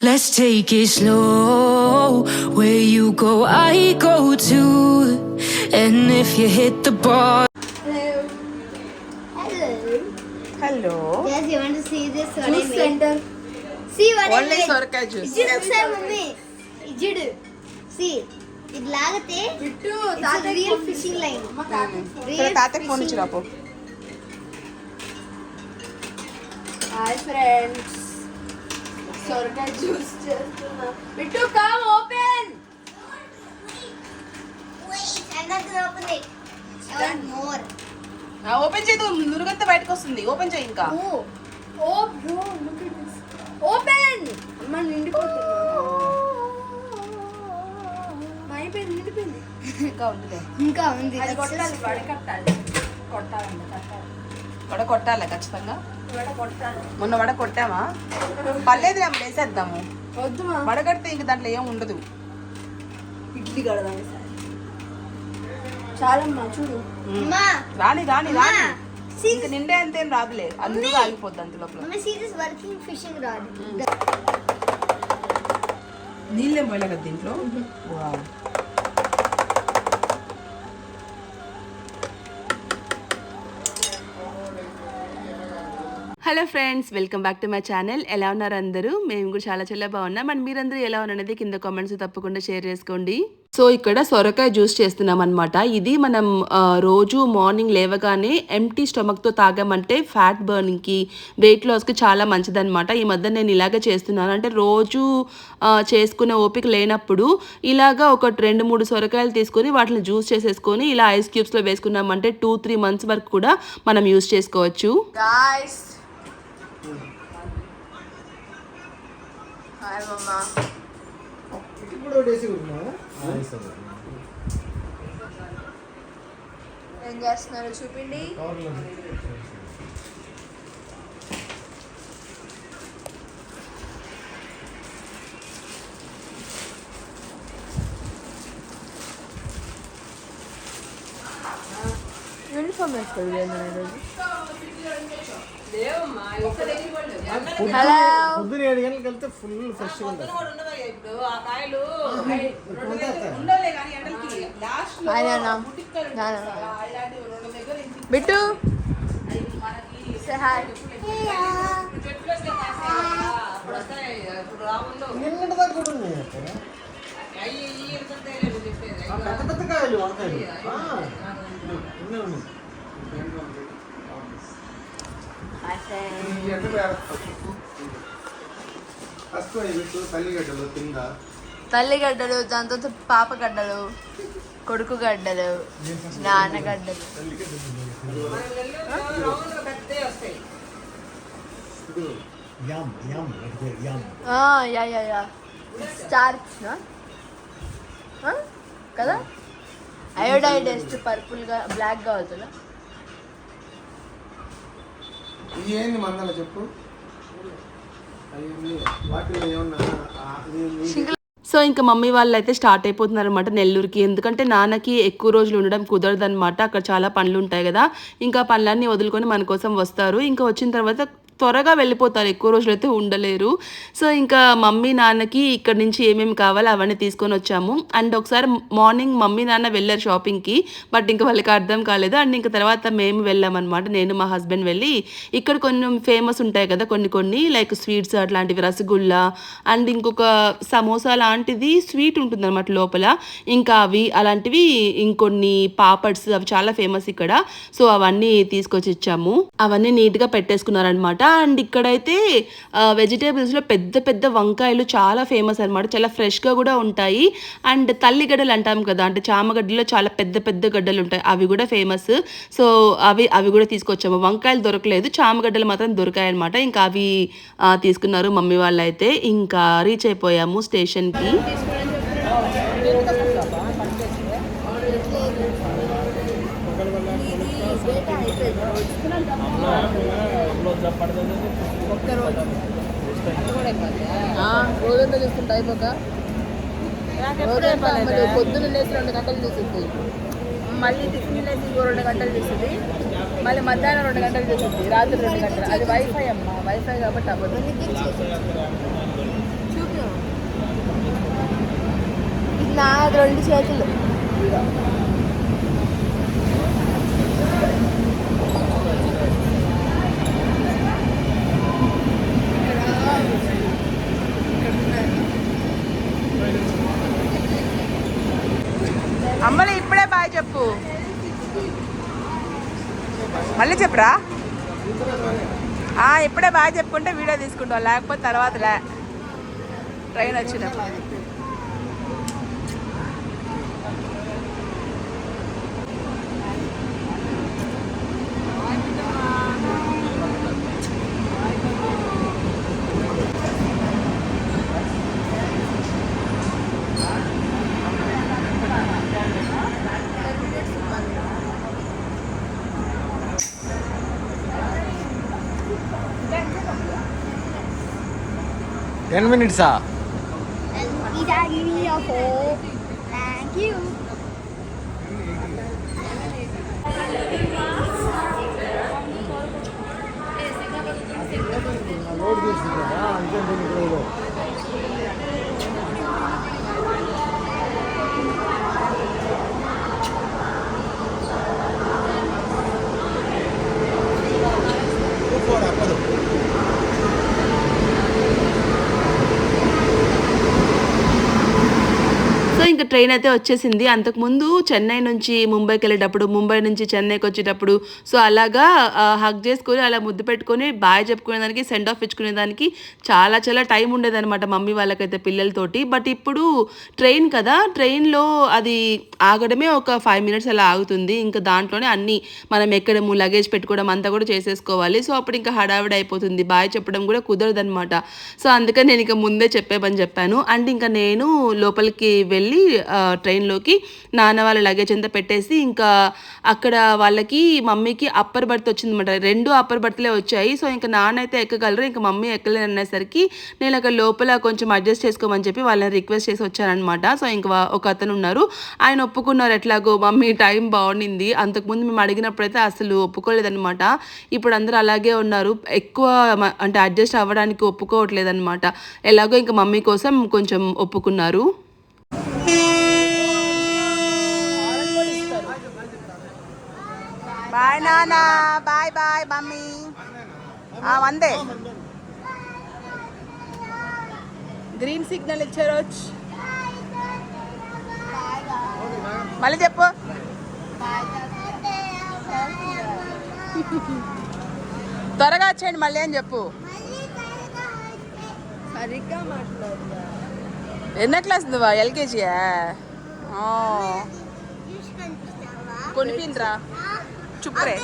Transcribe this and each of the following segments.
Let's take it slow. Where you go, I go too. And if you hit the bar. Hello. Hello. Hello. Yes, you want to see this? What Juice I made? center. See what Only I made. sorakai juice. Ijudu sir, mummy. Ijudu. See. ఇది లాగితే it's a real fishing line. సరే తాతకి phone ఇచ్చి రాపో. Hi friends, సొరకాయ juice చేస్తున్నా. Bittu come open. Wait, I'm not gonna open it. I want more. Open చేయదు, నురుగంతా బయటకు వస్తుంది. ఓపెన్ చేయి ఇంకా. Oh bro, look at this. Open. అమ్మ నిండిపోతుంది. అయిపోయింది, నిండిపోయింది. ఇంకా ఉందిలే. ఇంకా ఉంది. అది కొట్టాలి, వడకట్టాలి. కొట్టాలండి, కట్టాలి. వడ కొట్టాలి ఖచ్చితంగా. వడ కొట్టాలి. మొన్న వడ కొట్టామా? పర్లేదు రా, వేసేద్దాము. వద్దు మా. వడ కడితే ఇంక దాంట్లో ఏం ఉండదు. ఇడ్లీ కడదాం ఈసారి. చాలమ్మా చూడు. అమ్మా, రాని రాని రాని. see ఇంక నిండే అంతేం రాదులే, అందులో ఆగిపోద్ది అంత లోపల. mama, see this working fishing rod. నీళ్ళేం పోయలే కదా దీంట్లో. Wow. Hello friends, welcome back to my channel. ఎలా ఉన్నారు అందరూ? మేము కూడా చాలా చాలా బాగున్నాం. అండ్ మీరందరూ ఎలా ఉన్నారనేది కింద కామెంట్స్ తప్పకుండా షేర్ చేసుకోండి. సో ఇక్కడ సొరకాయ జ్యూస్ చేస్తున్నాం అనమాట. ఇది మనం రోజు మార్నింగ్ లేవగానే ఎంటీ స్టమక్తో తాగామంటే ఫ్యాట్ బర్నింగ్కి, వెయిట్ లాస్కి చాలా మంచిదన్నమాట. ఈ మధ్య నేను ఇలాగే చేస్తున్నాను. అంటే రోజు చేసుకునే ఓపిక లేనప్పుడు ఇలాగా ఒక 2-3 సొరకాయలు తీసుకొని వాటిని జ్యూస్ చేసేసుకొని ఇలా ఐస్ క్యూబ్స్లో వేసుకున్నామంటే 2-3 months వరకు కూడా మనం యూస్ చేసుకోవచ్చు. గాయ్స్, హాయ్ మమ్మా. ఏం చేస్తున్నారు చూపిండి. యూనిఫామ్ వేసుకోండి ఈరోజు. హలో. పొద్దున 7 గంటలకు వెళ్తే ఫుల్ ఫ్రెష్ ఉంటుంది. Bittu say hi. నిన్నటి దాకా కూడా ఉన్నాయి అక్కడ. పెద్ద పెద్ద కాయలు వంకాయలు ఉన్నాయి. తల్లిగడ్డలు, దాని తర్వాత పాపగడ్డలు, కొడుకు గడ్డలు, నాన్నగడ్డలు. యా యా యా స్టార్చ్ కదా. అయోడైడెస్ట్ పర్పుల్గా బ్లాక్గా అవుతుందా? ఏంది మందల చెప్పు. వాటిలో ఏమన్నా సో ఇంకా మమ్మీ వాళ్ళు అయితే స్టార్ట్ అయిపోతున్నారు అనమాట నెల్లూరుకి. ఎందుకంటే నాన్నకి ఎక్కువ రోజులు ఉండడం కుదరదు అనమాట. అక్కడ చాలా పనులు ఉంటాయి కదా. ఇంకా పనులన్నీ వదులుకొని మన కోసం వస్తారు. ఇంకా వచ్చిన తర్వాత త్వరగా వెళ్ళిపోతారు, ఎక్కువ రోజులు అయితే ఉండలేరు. సో ఇంకా మమ్మీ నాన్నకి ఇక్కడ నుంచి ఏమేమి కావాలో అవన్నీ తీసుకొని వచ్చాము. అండ్ ఒకసారి మార్నింగ్ మమ్మీ నాన్న వెళ్ళారు షాపింగ్కి, బట్ ఇంకా వాళ్ళకి అర్థం కాలేదు. అండ్ ఇంకా తర్వాత మేము వెళ్ళామన్నమాట, నేను మా హస్బెండ్ వెళ్ళి. ఇక్కడ కొంచెం ఫేమస్ ఉంటాయి కదా కొన్ని లైక్ స్వీట్స్ అట్లాంటివి, రసగుల్లా అండ్ ఇంకొక సమోసా లాంటిది స్వీట్ ఉంటుంది అనమాట లోపల. ఇంకా అవి అలాంటివి ఇంకొన్ని పాపడ్స్, అవి చాలా ఫేమస్ ఇక్కడ. సో అవన్నీ తీసుకొచ్చి ఇచ్చాము. అవన్నీ నీట్గా పెట్టేసుకున్నారనమాట. అండ్ ఇక్కడైతే వెజిటేబుల్స్లో పెద్ద పెద్ద వంకాయలు చాలా ఫేమస్ అనమాట. చాలా ఫ్రెష్గా కూడా ఉంటాయి. అండ్ తల్లిగడ్డలు అంటాం కదా, అంటే చామగడ్డలో చాలా పెద్ద పెద్ద గడ్డలు ఉంటాయి, అవి కూడా ఫేమస్. సో అవి కూడా తీసుకొచ్చాము. వంకాయలు దొరకలేదు, చామగడ్డలు మాత్రం దొరికాయి అనమాట. ఇంకా అవి తీసుకున్నారు మమ్మీ వాళ్ళు అయితే. ఇంకా రీచ్ అయిపోయాము స్టేషన్కి. రోజంతా చూసుకుంటా అయిపోక రోజంతా మరి పొద్దున్న లేసి 2 గంటలు చూస్తుంది, మళ్ళీ టిఫిన్ లేసి 2 గంటలు చూస్తుంది, మళ్ళీ మధ్యాహ్నం 2 గంటలు చూస్తుంది, రాత్రి 2 గంటలు. అది వైఫై అమ్మ, వైఫై కాబట్టి అవ్వదు. చూపి నా 2 చేతులు. అమ్మలు ఇప్పుడే బాయ్ చెప్పు, మళ్ళీ చెప్పురా. ఇప్పుడే బాగా చెప్పుకుంటే వీడియో తీసుకుంటాం, లేకపోతే తర్వాతలే ట్రైన్ వచ్చినప్పుడు. Ten minutes. And he's giving me a hope. Thank you. So ఇంకా ట్రైన్ అయితే వచ్చేసింది. అంతకుముందు చెన్నై నుంచి ముంబైకి వెళ్ళేటప్పుడు, ముంబై నుంచి చెన్నైకి వచ్చేటప్పుడు సో అలాగా హగ్ చేసుకొని అలా ముద్దు పెట్టుకొని బాయ్ చెప్పుకునేదానికి, సెండ్ ఆఫ్ ఇచ్చుకునేదానికి చాలా చాలా టైం ఉండేదన్నమాట మమ్మీ వాళ్ళకైతే పిల్లలతోటి. బట్ ఇప్పుడు ట్రైన్ కదా, ట్రైన్లో అది ఆగడమే ఒక 5 minutes అలా ఆగుతుంది. ఇంకా దాంట్లోనే అన్నీ మనం ఎక్కడము, లగేజ్ పెట్టుకోవడం అంతా కూడా చేసేసుకోవాలి. సో అప్పుడు ఇంకా హడావిడి అయిపోతుంది, బాయ్ చెప్పడం కూడా కుదరదనమాట. సో అందుకని నేను ఇంకా ముందే చెప్పేమని చెప్పాను. అండ్ ఇంకా నేను లోపలికి వెళ్ళి ట్రైన్లోకి నాన్న వాళ్ళ లగేజ్ అంతా పెట్టేసి ఇంకా అక్కడ వాళ్ళకి మమ్మీకి అప్పర్ బర్త్ వచ్చిందన్నమాట. 2 అప్పర్ బర్త్లే వచ్చాయి. సో ఇంకా నాన్న అయితే ఎక్కగలరు, ఇంకా మమ్మీ ఎక్కలేరు అనేసరికి నేను అక్కడ లోపల కొంచెం అడ్జస్ట్ చేసుకోమని చెప్పి వాళ్ళని రిక్వెస్ట్ చేసి వచ్చానమాట. సో ఇంకా ఒక అతను ఉన్నారు, ఆయన ఒప్పుకున్నారు. ఎట్లాగో మమ్మీ టైం బాగుండింది, అంతకుముందు మేము అడిగినప్పుడైతే అసలు ఒప్పుకోలేదన్నమాట. ఇప్పుడు అందరూ అలాగే ఉన్నారు, ఎక్కువ అంటే అడ్జస్ట్ అవ్వడానికి ఒప్పుకోవట్లేదన్నమాట. ఎలాగో ఇంకా మమ్మీ కోసం కొంచెం ఒప్పుకున్నారు. బాయ్ నాన్న, బాయ్ బాయ్ మమ్మీ. వందే గ్రీన్ సిగ్నల్ ఇచ్చారు. మళ్ళీ చెప్పు. త్వరగా వచ్చేయండి మళ్ళీ అని చెప్పు. సరిగ్గా మాట్లాడు. ఎన్నో క్లాస్ నువ్వా? ఎల్కేజీయా? కొనిపిండ్రా చుప్పురే.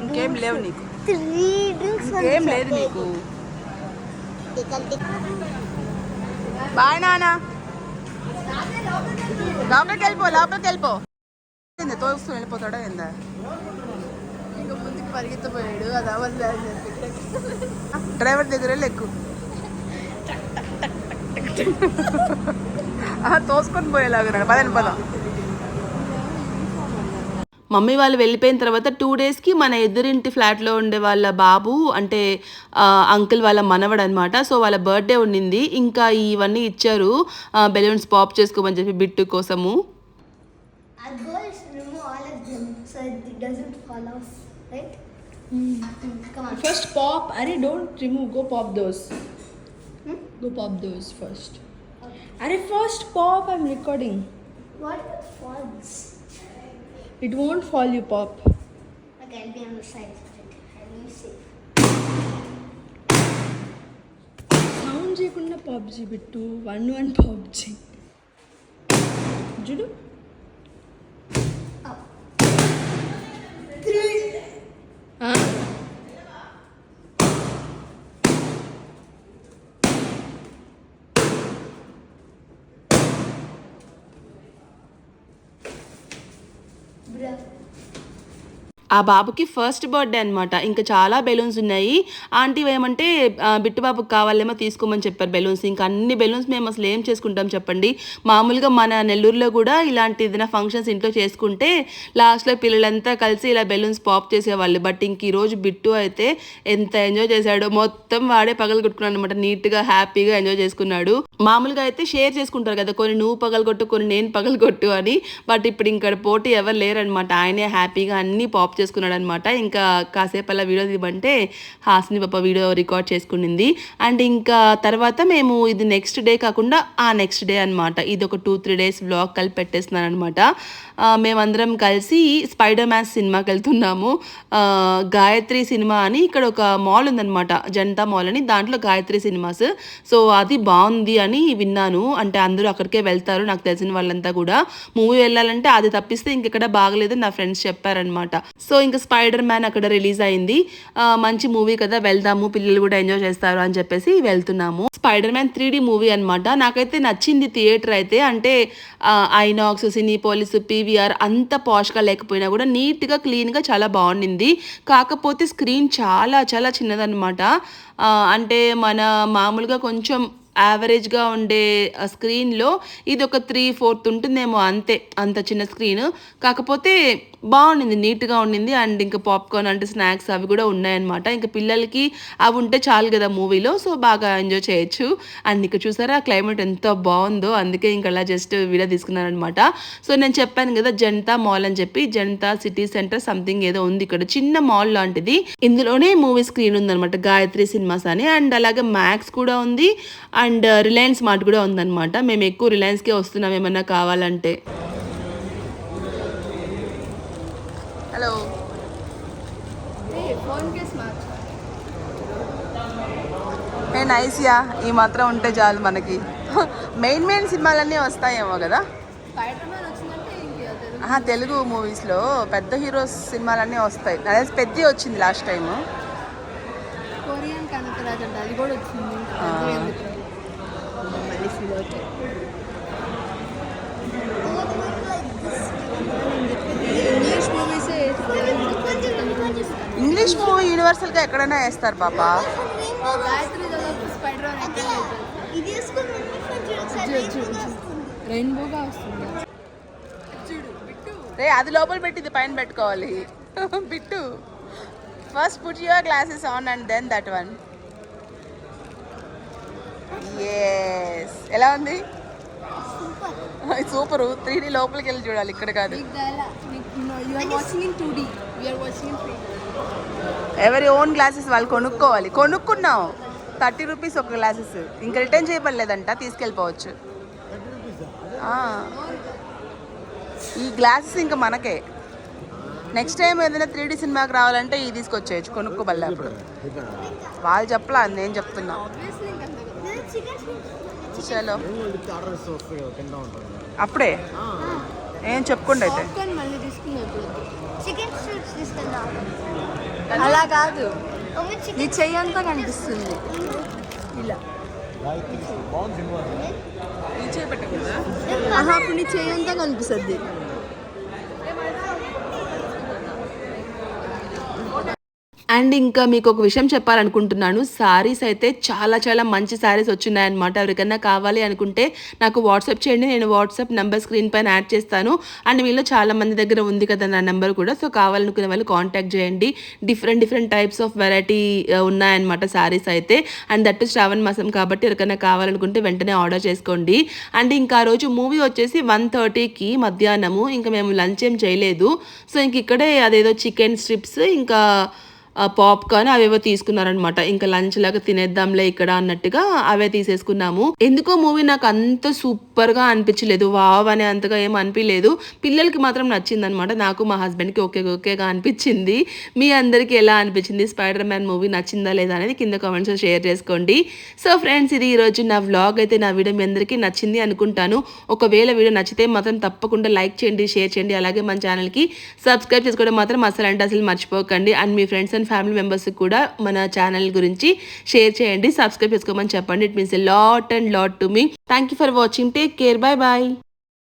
ఇంకేం లేవు నీకు, ఇంకేం లేదు నీకు. బాయ్ నాన్న, లోపలికి వెళ్ళిపో, లోపలికి వెళ్ళిపో. తోస్తూ వెళ్ళిపోతాడా ఏందా? ఇంకా ముందుకు పరిగెత్తపోయాడు, అది అవ్వదు. డ్రైవర్ దగ్గర వెళ్ళి ఎక్కువ తోసుకొని పోయేలాగా పదని పదం. మమ్మీ వాళ్ళు వెళ్ళిపోయిన తర్వాత 2 daysకి మన ఎదురింటి ఫ్లాట్లో ఉండే వాళ్ళ బాబు అంటే అంకుల్ వాళ్ళ మనవడు అనమాట. సో వాళ్ళ బర్త్డే ఉండింది, ఇంకా ఇవన్నీ ఇచ్చారు బెలూన్స్ పాప్ చేసుకోమని చెప్పి బిట్టు కోసము. First pop, Ari, don't remove, go pop those. Go pop those first. Ari, first pop, I'm recording. What falls? It won't fall, you pop. Okay, I'll be on the side. I'll be safe. Sound చేయకుండా PUBG bit, 1 PUBG. చూడు. Up. 3. ఆ బాబుకి first birthday అనమాట. ఇంకా చాలా balloons ఉన్నాయి. Aunty ఏమంటే bit బాబుకి కావాలేమో తీసుకోమని చెప్పారు బెలూన్స్. ఇంకా అన్ని బెలూన్స్ మేము అసలు ఏం చేసుకుంటాం చెప్పండి. మామూలుగా మన నెల్లూరులో కూడా ఇలాంటి ఏదైనా ఫంక్షన్స్ ఇంట్లో చేసుకుంటే లాస్ట్లో పిల్లలంతా కలిసి ఇలా బెలూన్స్ పాప్ చేసేవాళ్ళు. బట్ ఇంక ఈరోజు బిట్టు అయితే ఎంత ఎంజాయ్ చేశాడో, మొత్తం వాడే పగలు కొట్టుకున్నాడు అనమాట. నీట్గా హ్యాపీగా ఎంజాయ్ చేసుకున్నాడు. మామూలుగా అయితే షేర్ చేసుకుంటారు కదా, కొన్ని నువ్వు పగలగొట్టు కొన్ని నేను పగలగొట్టు అని. బట్ ఇప్పుడు ఇంకా పోటీ ఎవరు లేరనమాట. ఆయనే హ్యాపీగా అన్ని పాప్ చేసుకున్నాడు అనమాట. ఇంకా కాసేపు అలా వీడియో తీయమంటే హాస్ని పాప వీడియో రికార్డ్ చేసుకునింది. అండ్ ఇంకా తర్వాత మేము ఇది నెక్స్ట్ డే కాకుండా ఆ నెక్స్ట్ డే అనమాట. ఇది ఒక 2-3 డేస్ వ్లాగ్ కలిపి పెట్టేస్తున్నాను అనమాట. మేమందరం కలిసి స్పైడర్ మ్యాన్ సినిమాకి వెళ్తున్నాము. గాయత్రి సినిమా అని ఇక్కడ ఒక మాల్ ఉందనమాట, జనతా మాల్ అని. దాంట్లో గాయత్రి సినిమాస్. సో అది బాగుంది అని విన్నాను. అంటే అందరూ అక్కడికే వెళ్తారు నాకు తెలిసిన వాళ్ళంతా కూడా. మూవీ వెళ్ళాలంటే అది తప్పిస్తే ఇంకెక్కడ బాగలేదు నా ఫ్రెండ్స్ చెప్పారనమాట. సో ఇంకా స్పైడర్ మ్యాన్ అక్కడ రిలీజ్ అయింది. మంచి మూవీ కదా, వెళ్దాము, పిల్లలు కూడా ఎంజాయ్ చేస్తారు అని చెప్పేసి వెళ్తున్నాము. స్పైడర్ మ్యాన్ 3D మూవీ అనమాట. నాకైతే నచ్చింది థియేటర్ అయితే. అంటే ఐనాక్స్, సినీపోలిస్, PVR అంత పాష్గా లేకపోయినా కూడా నీట్గా క్లీన్గా చాలా బాగుండింది. కాకపోతే స్క్రీన్ చాలా చాలా చిన్నదనమాట. అంటే మన మామూలుగా కొంచెం యావరేజ్గా ఉండే స్క్రీన్లో ఇది ఒక 3/4 ఉంటుందేమో అంతే, అంత చిన్న స్క్రీన్. కాకపోతే బాగుండింది, నీట్గా ఉండింది. అండ్ ఇంకా పాప్కార్న్ అంటే స్నాక్స్ అవి కూడా ఉన్నాయన్నమాట. ఇంకా పిల్లలకి అవి ఉంటే చాలు కదా మూవీలో, సో బాగా ఎంజాయ్ చేయొచ్చు. అండ్ ఇంకా చూసారా క్లైమేట్ ఎంత బాగుందో, అందుకే ఇంకా అలా జస్ట్ వీడియో తీసుకున్నాను అనమాట. సో నేను చెప్పాను కదా జనతా మాల్ అని చెప్పి, జనతా సిటీ సెంటర్ సంథింగ్ ఏదో ఉంది ఇక్కడ, చిన్న మాల్ లాంటిది. ఇందులోనే మూవీ స్క్రీన్ ఉందన్నమాట, గాయత్రి సినిమాస్ అని. అండ్ అలాగే మ్యాక్స్ కూడా ఉంది, అండ్ రిలయన్స్ మార్ట్ కూడా ఉందన్నమాట. మేము ఎక్కువ రిలయన్స్కే వస్తున్నాం ఏమన్నా కావాలంటే. హలో, ఏ నైస్యా, ఈ మాత్రం ఉంటే చాలు మనకి. మెయిన్ సినిమాలన్నీ వస్తాయేమో కదా తెలుగు మూవీస్లో. పెద్ద హీరోస్ సినిమాలన్నీ వస్తాయి. అదే పెద్ద వచ్చింది లాస్ట్ టైము. కొరియన్ కనకరాజ్ అంటే అది కూడా వచ్చింది. ఇంగ్లీష్ మూవీ యూనివర్సల్గా ఎక్కడైనా వేస్తారు పాపా. రెయిన్బోగా వస్తుంది. రే అది లోపల పెట్టింది పైన పెట్టుకోవాలి. Bittu first put your glasses on and then that one. Yes, ఎలా ఉంది? సూపర్. 3D లోపలికి వెళ్ళి చూడాలి, ఇక్కడ కాదు. ఎవరి ఓన్ గ్లాసెస్ వాళ్ళు కొనుక్కున్నాం. 30 రూపీస్ ఒక గ్లాసెస్. ఇంకా రిటర్న్ చేయబడలేదంట, తీసుకెళ్ళిపోవచ్చు. ఈ గ్లాసెస్ ఇంకా మనకే. నెక్స్ట్ టైం ఏదైనా 3D సినిమాకి రావాలంటే ఇది తీసుకొచ్చేయచ్చు, కొనుక్కోబడలే. అప్పుడు వాళ్ళు చెప్పలా, నేను చెప్తున్నా. చలో అప్పుడే ఏం చెప్పుకోండి అయితే. అలా కాదు, నీ చెయ్యి అంతా కనిపిస్తుంది ఇలా. అప్పుడు నీ చెయ్యి అంతా కనిపిస్తుంది. అండ్ ఇంకా మీకు ఒక విషయం చెప్పాలనుకుంటున్నాను. శారీస్ అయితే చాలా చాలా మంచి శారీస్ వచ్చినాయన్నమాట. ఎవరికైనా కావాలి అనుకుంటే నాకు వాట్సాప్ చేయండి, నేను వాట్సాప్ నెంబర్ స్క్రీన్ పైన యాడ్ చేస్తాను. అండ్ మీలో చాలా మంది దగ్గర ఉంది కదా నా నెంబర్ కూడా, సో కావాలనుకునే వాళ్ళు కాంటాక్ట్ చేయండి. డిఫరెంట్ టైప్స్ ఆఫ్ వెరైటీ ఉన్నాయన్నమాట శారీస్ అయితే. అండ్ దట్ శ్రావణ మాసం కాబట్టి ఎవరికైనా కావాలనుకుంటే వెంటనే ఆర్డర్ చేసుకోండి. అండ్ ఇంకా ఆ రోజు మూవీ వచ్చేసి 1:30కి మధ్యాహ్నము. ఇంకా మేము లంచ్ ఏం చేయలేదు. సో ఇంక ఇక్కడే అదేదో చికెన్ స్ట్రిప్స్ ఇంకా పాప్కార్న్ అవేవో తీసుకున్నారనమాట. ఇంకా లంచ్ లాగా తినేద్దాంలే ఇక్కడ అన్నట్టుగా అవే తీసేసుకున్నాము. ఎందుకో మూవీ నాకు అంత సూపర్గా అనిపించలేదు, వావ్ అనే అంతగా ఏం అనిపించలేదు. పిల్లలకి మాత్రం నచ్చిందనమాట. నాకు మా హస్బెండ్కి ఓకేగా అనిపించింది. మీ అందరికీ ఎలా అనిపించింది? స్పైడర్ మ్యాన్ మూవీ నచ్చిందా లేదా అనేది కింద కామెంట్స్లో షేర్ చేసుకోండి. సో ఫ్రెండ్స్, ఇది ఈరోజు నా వ్లాగ్ అయితే. నా వీడియో మీ అందరికీ నచ్చింది అనుకుంటాను. ఒకవేళ వీడియో నచ్చితే మాత్రం తప్పకుండా లైక్ చేయండి, షేర్ చేయండి. అలాగే మన ఛానల్కి సబ్స్క్రైబ్ చేసుకోవడం మాత్రం అసలు మర్చిపోకండి. And me friends and family మెంబర్స్కి కూడా మన ఛానల్ గురించి షేర్ చేయండి, సబ్స్క్రైబ్ చేసుకోమని చెప్పండి. It means a lot and lot to me. Thank you for watching. Take care. Bye bye.